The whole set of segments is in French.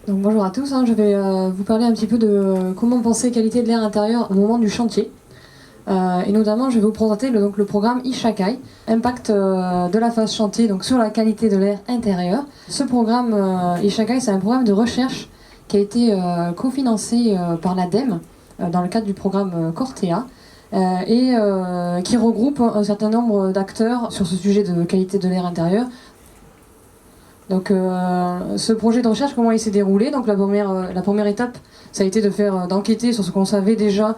Donc bonjour à tous, je vais vous parler un petit peu de comment penser qualité de l'air intérieur au moment du chantier. Et notamment, je vais vous présenter donc, le programme Ishakai, impact de la phase chantier donc, sur la qualité de l'air intérieur. Ce programme Ishakai, c'est un programme de recherche qui a été cofinancé par l'ADEME dans le cadre du programme Cortea et qui regroupe un certain nombre d'acteurs sur ce sujet de qualité de l'air intérieur. Donc ce projet de recherche, comment il s'est déroulé? Donc la première étape, ça a été d'enquêter sur ce qu'on savait déjà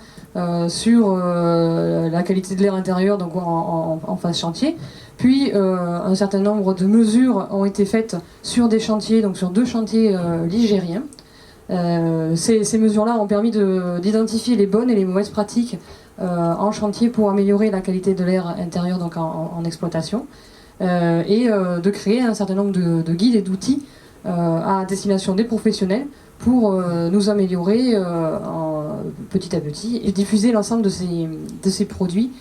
sur la qualité de l'air intérieur donc en phase chantier. Puis un certain nombre de mesures ont été faites sur des chantiers, donc sur 2 chantiers ligériens. Ces mesures-là ont permis d'identifier les bonnes et les mauvaises pratiques en chantier pour améliorer la qualité de l'air intérieur donc en exploitation. Et de créer un certain nombre de guides et d'outils à destination des professionnels pour nous améliorer petit à petit et diffuser l'ensemble de ces produits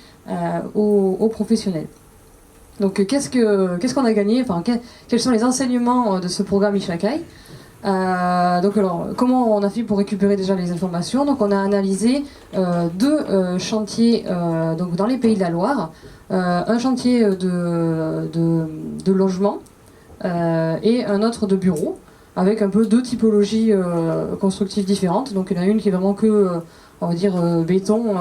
aux professionnels. Donc qu'est-ce qu'on a gagné, quels sont les enseignements de ce programme Ishakai? Donc alors, comment on a fait pour récupérer déjà les informations? Donc on a analysé 2 chantiers donc dans les Pays de la Loire, un chantier de logement et un autre de bureau, avec un peu 2 typologies constructives différentes. Donc il y en a une qui est vraiment on va dire béton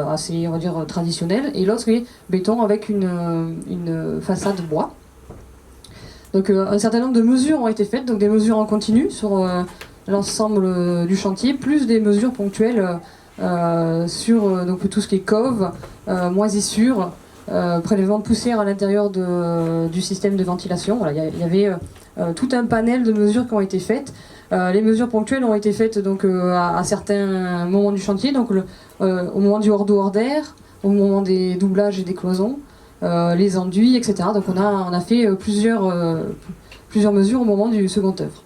assez on va dire traditionnel, et l'autre est béton avec une façade bois. Donc un certain nombre de mesures ont été faites, donc des mesures en continu sur l'ensemble du chantier, plus des mesures ponctuelles sur donc tout ce qui est cove, moisissure, prélèvement de poussière à l'intérieur du système de ventilation. Voilà, il y avait tout un panel de mesures qui ont été faites. Les mesures ponctuelles ont été faites donc à certains moments du chantier, donc au moment du hors d'eau hors d'air, au moment des doublages et des cloisons. Les enduits, etc. Donc on a fait plusieurs mesures au moment du second œuvre.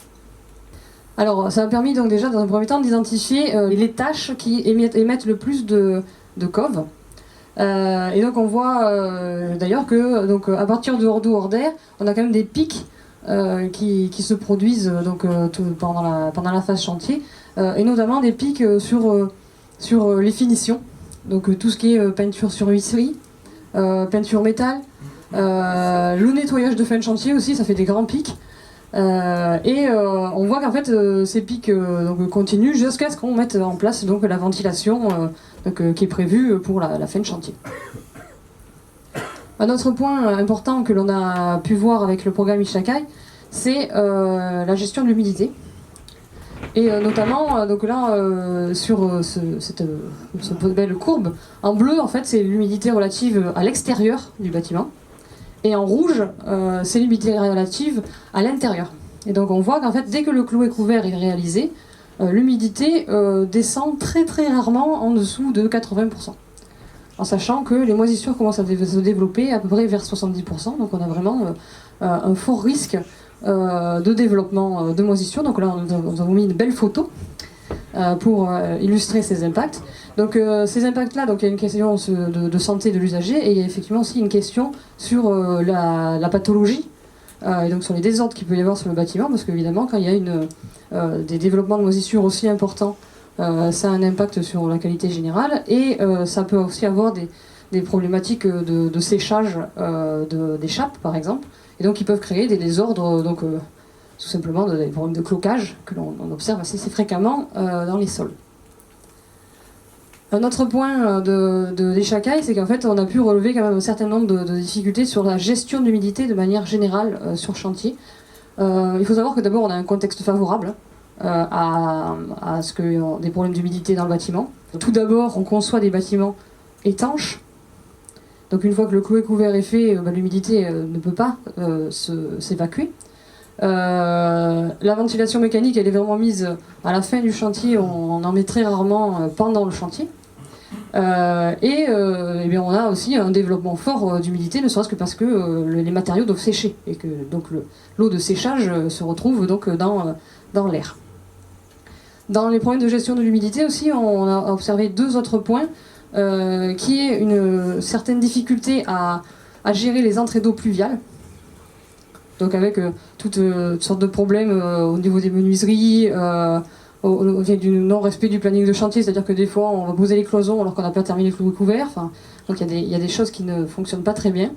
Alors ça a permis donc déjà dans un premier temps d'identifier les tâches qui émettent le plus de cove. Et donc on voit d'ailleurs que donc, à partir de hors d'eau hors d'air, on a quand même des pics qui se produisent donc, pendant la phase chantier, et notamment des pics sur les finitions, donc tout ce qui est peinture sur huisserie, peinture métal, le nettoyage de fin de chantier aussi, ça fait des grands pics. Et on voit qu'en fait ces pics donc, continuent jusqu'à ce qu'on mette en place donc, la ventilation qui est prévue pour la fin de chantier. Un autre point important que l'on a pu voir avec le programme Ishakai, c'est la gestion de l'humidité. Et notamment, donc là, sur cette belle courbe, en bleu, en fait, c'est l'humidité relative à l'extérieur du bâtiment. Et en rouge, c'est l'humidité relative à l'intérieur. Et donc on voit qu'en fait, dès que le clouet couvert est réalisé, l'humidité descend très très rarement en dessous de 80%. En sachant que les moisissures commencent à se développer à peu près vers 70%. Donc on a vraiment un fort risque de développement de moisissures. Donc là, nous avons mis une belle photo pour illustrer ces impacts. Donc ces impacts-là, donc il y a une question de santé de l'usager, et il y a effectivement aussi une question sur la pathologie, et donc sur les désordres qu'il peut y avoir sur le bâtiment, parce qu'évidemment quand il y a des développements de moisissures aussi importants, ça a un impact sur la qualité générale, et ça peut aussi avoir des problématiques de séchage des chapes par exemple, et donc ils peuvent créer des désordres, donc tout simplement des problèmes de cloquage que l'on observe assez fréquemment dans les sols. Un autre point d'Ishakai, c'est qu'en fait on a pu relever quand même un certain nombre de difficultés sur la gestion de l'humidité de manière générale sur chantier. Il faut savoir que d'abord on a un contexte favorable à ce qu'il y ait des problèmes d'humidité dans le bâtiment. Tout d'abord, on conçoit des bâtiments étanches. Donc une fois que le clouet couvert est fait, l'humidité ne peut pas s'évacuer. La ventilation mécanique, elle est vraiment mise à la fin du chantier, on en met très rarement pendant le chantier. Et bien on a aussi un développement fort d'humidité, ne serait-ce que parce que les matériaux doivent sécher, et que donc l'eau de séchage se retrouve donc dans l'air. Dans les problèmes de gestion de l'humidité aussi, on a observé 2 autres points, qui est une certaine difficulté à gérer les entrées d'eau pluviales. Donc avec toutes sortes de problèmes au niveau des menuiseries, du non-respect du planning de chantier, c'est-à-dire que des fois on va poser les cloisons alors qu'on n'a pas terminé le couvert. Donc il y a des choses qui ne fonctionnent pas très bien.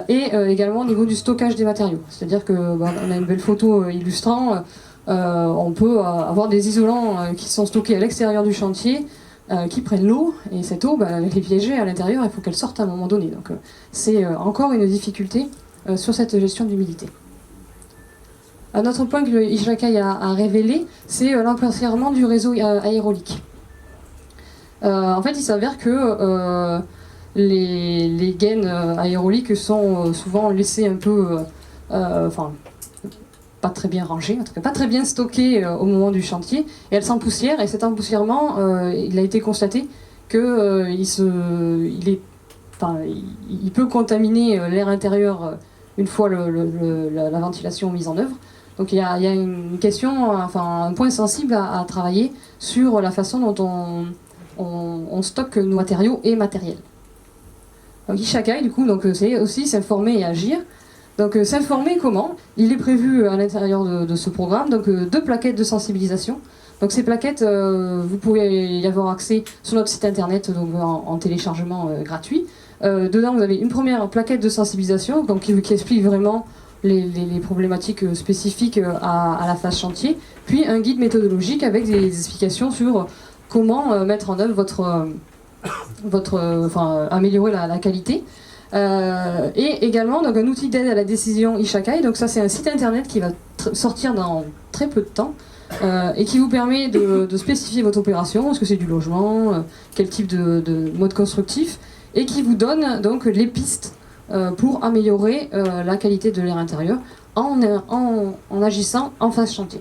Également au niveau du stockage des matériaux. C'est-à-dire que on a une belle photo illustrant, on peut avoir des isolants qui sont stockés à l'extérieur du chantier, qui prennent l'eau, et cette eau, avec les piégés à l'intérieur, il faut qu'elle sorte à un moment donné. Donc c'est encore une difficulté sur cette gestion d'humidité. Un autre point que le Ishakai a révélé, c'est l'emplacement du réseau aérolique. En fait, il s'avère que les gaines aéroliques sont souvent laissées un peu, pas très bien rangées, en tout cas pas très bien stockées au moment du chantier, et elles s'empoussièrent, et cet empoussièrement, il a été constaté que il peut contaminer l'air intérieur une fois la ventilation mise en œuvre. Donc il y a une question, un point sensible à travailler sur la façon dont on stocke nos matériaux et matériels. Donc Ishakai, du coup, c'est aussi s'informer et agir. Donc s'informer comment? Il est prévu à l'intérieur de ce programme 2 plaquettes de sensibilisation. Donc ces plaquettes, vous pouvez y avoir accès sur notre site internet, donc en téléchargement gratuit. Dedans, vous avez une première plaquette de sensibilisation qui explique vraiment les problématiques spécifiques à la phase chantier, puis un guide méthodologique avec des explications sur comment mettre en œuvre améliorer la qualité. Et également un outil d'aide à la décision Ishakai. Donc ça, c'est un site internet qui va sortir dans très peu de temps et qui vous permet de spécifier votre opération, est-ce que c'est du logement, quel type de mode constructif, et qui vous donne donc les pistes pour améliorer la qualité de l'air intérieur en agissant en phase chantier.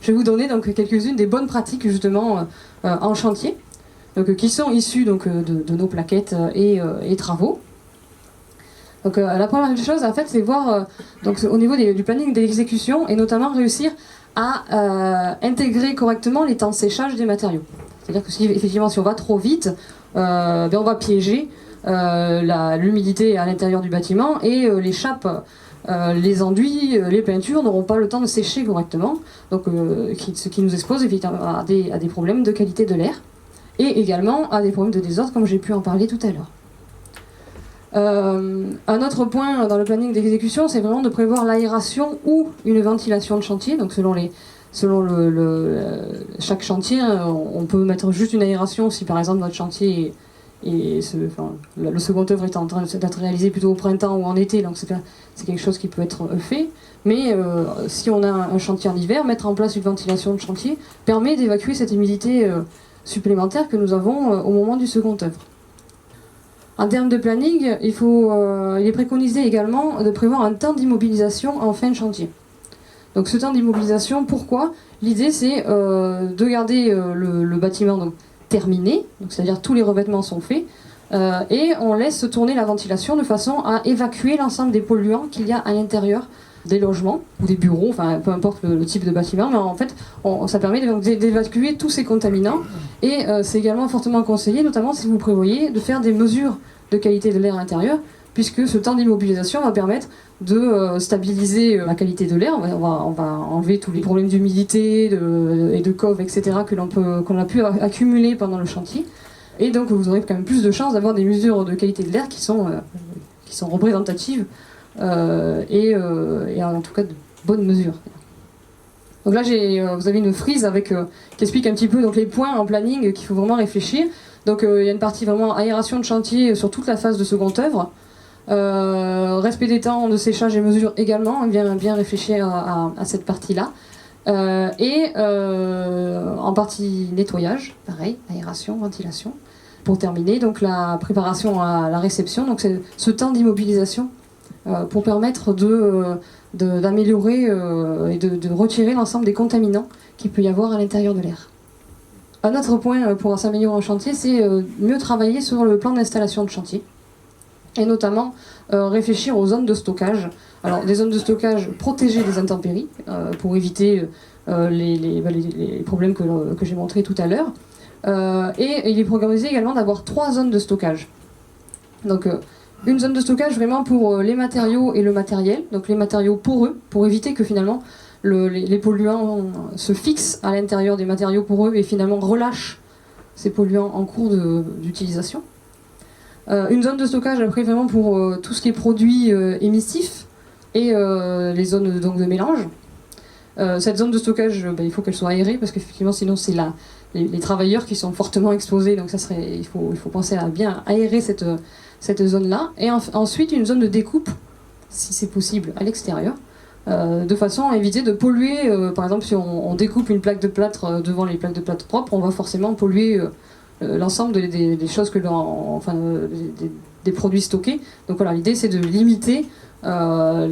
Je vais vous donner donc quelques-unes des bonnes pratiques justement en chantier, qui sont issues de nos plaquettes et travaux. Donc la première chose en fait, c'est voir au niveau du planning d'exécution, et notamment réussir à intégrer correctement les temps de séchage des matériaux. C'est-à-dire que si on va trop vite, on va piéger l'humidité à l'intérieur du bâtiment, et les chapes, les enduits, les peintures n'auront pas le temps de sécher correctement, donc ce qui nous expose à des problèmes de qualité de l'air, et également à des problèmes de désordre, comme j'ai pu en parler tout à l'heure. Un autre point dans le planning d'exécution, c'est vraiment de prévoir l'aération ou une ventilation de chantier. Donc selon chaque chantier, on peut mettre juste une aération si par exemple notre chantier le second œuvre est en train d'être réalisé plutôt au printemps ou en été, donc c'est quelque chose qui peut être fait. Mais si on a un chantier en hiver, mettre en place une ventilation de chantier permet d'évacuer cette humidité supplémentaire que nous avons au moment du second œuvre. En termes de planning, il est préconisé également de prévoir un temps d'immobilisation en fin de chantier. Donc ce temps d'immobilisation, pourquoi? L'idée c'est de garder le bâtiment terminé, c'est-à-dire tous les revêtements sont faits, et on laisse tourner la ventilation de façon à évacuer l'ensemble des polluants qu'il y a à l'intérieur des logements ou des bureaux, peu importe le type de bâtiment, mais en fait ça permet d'évacuer tous ces contaminants, et c'est également fortement conseillé, notamment si vous prévoyez de faire des mesures de qualité de l'air intérieur, puisque ce temps d'immobilisation va permettre de stabiliser la qualité de l'air. On va enlever tous les problèmes d'humidité et de cove, etc. qu'on a pu accumuler pendant le chantier, et donc vous aurez quand même plus de chances d'avoir des mesures de qualité de l'air qui sont représentatives et en tout cas de bonnes mesures. Donc là, vous avez une frise qui explique un petit peu les points en planning qu'il faut vraiment réfléchir. Donc il y a une partie vraiment aération de chantier sur toute la phase de seconde œuvre. Respect des temps de séchage et mesure également, bien réfléchir à cette partie-là. Et en partie nettoyage, pareil, aération, ventilation. Pour terminer, donc la préparation à la réception, donc c'est ce temps d'immobilisation pour permettre d'améliorer et de retirer l'ensemble des contaminants qu'il peut y avoir à l'intérieur de l'air. Un autre point pour s'améliorer en chantier, c'est mieux travailler sur le plan d'installation de chantier, et notamment réfléchir aux zones de stockage. Alors des zones de stockage protégées des intempéries pour éviter les problèmes que j'ai montrés tout à l'heure. Et il est programmé également d'avoir 3 zones de stockage. Donc Une zone de stockage vraiment pour les matériaux et le matériel, donc les matériaux poreux, pour éviter que finalement les polluants se fixent à l'intérieur des matériaux poreux et finalement relâchent ces polluants en cours d'utilisation. Une zone de stockage après vraiment pour tout ce qui est produits émissifs et les zones donc, de mélange. Cette zone de stockage, il faut qu'elle soit aérée parce qu'effectivement sinon c'est les travailleurs qui sont fortement exposés, donc il faut penser à bien aérer cette zone-là. Et ensuite une zone de découpe, si c'est possible, à l'extérieur, de façon à éviter de polluer. Par exemple, si on découpe une plaque de plâtre devant les plaques de plâtre propres, on va forcément polluer l'ensemble des choses des produits stockés. Donc voilà, l'idée c'est de limiter la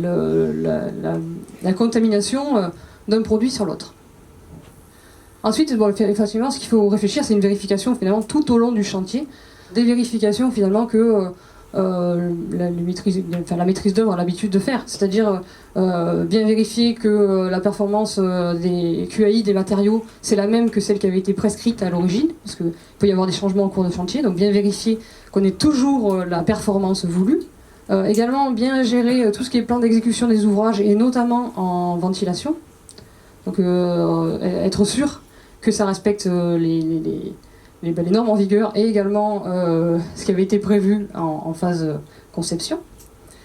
contamination d'un produit sur l'autre. Ensuite, effectivement, ce qu'il faut réfléchir, c'est une vérification finalement tout au long du chantier, des vérifications finalement que la maîtrise d'œuvre a l'habitude de faire, c'est-à-dire bien vérifier que la performance des QAI des matériaux c'est la même que celle qui avait été prescrite à l'origine, parce qu'il peut y avoir des changements en cours de chantier, donc bien vérifier qu'on ait toujours la performance voulue. Également bien gérer tout ce qui est plan d'exécution des ouvrages et notamment en ventilation, donc être sûr que ça respecte les normes en vigueur et également ce qui avait été prévu en phase conception.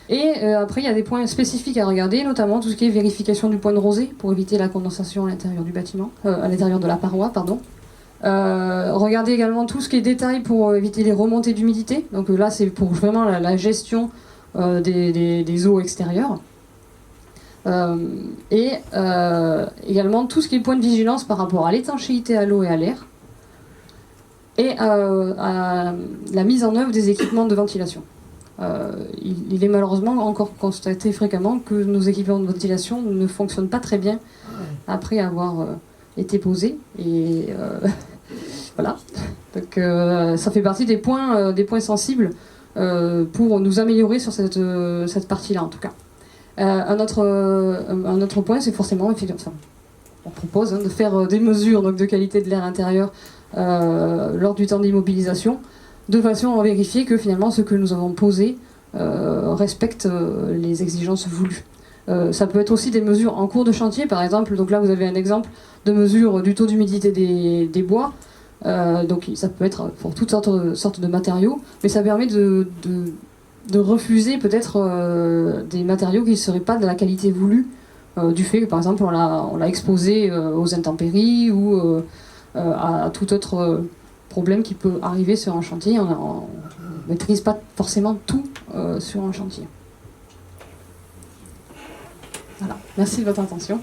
Et après, il y a des points spécifiques à regarder, notamment tout ce qui est vérification du point de rosée pour éviter la condensation à l'intérieur du bâtiment, à l'intérieur de la paroi, pardon. Regardez également tout ce qui est détail pour éviter les remontées d'humidité. Donc là, c'est pour vraiment la gestion des eaux extérieures. Également tout ce qui est point de vigilance par rapport à l'étanchéité à l'eau et à l'air. Et à la mise en œuvre des équipements de ventilation. Il est malheureusement encore constaté fréquemment que nos équipements de ventilation ne fonctionnent pas très bien après avoir été posés. Et voilà. Donc ça fait partie des points sensibles pour nous améliorer sur cette partie-là en tout cas. Un autre point, c'est forcément, on propose de faire des mesures donc, de qualité de l'air intérieur lors du temps d'immobilisation, de façon à vérifier que finalement ce que nous avons posé respecte les exigences voulues. Ça peut être aussi des mesures en cours de chantier, par exemple, donc là vous avez un exemple de mesure du taux d'humidité des bois, donc ça peut être pour toutes sortes de matériaux, mais ça permet de refuser peut-être des matériaux qui ne seraient pas de la qualité voulue, du fait que par exemple on l'a exposé aux intempéries ou à tout autre problème qui peut arriver sur un chantier. On ne maîtrise pas forcément tout sur un chantier. Voilà, merci de votre attention.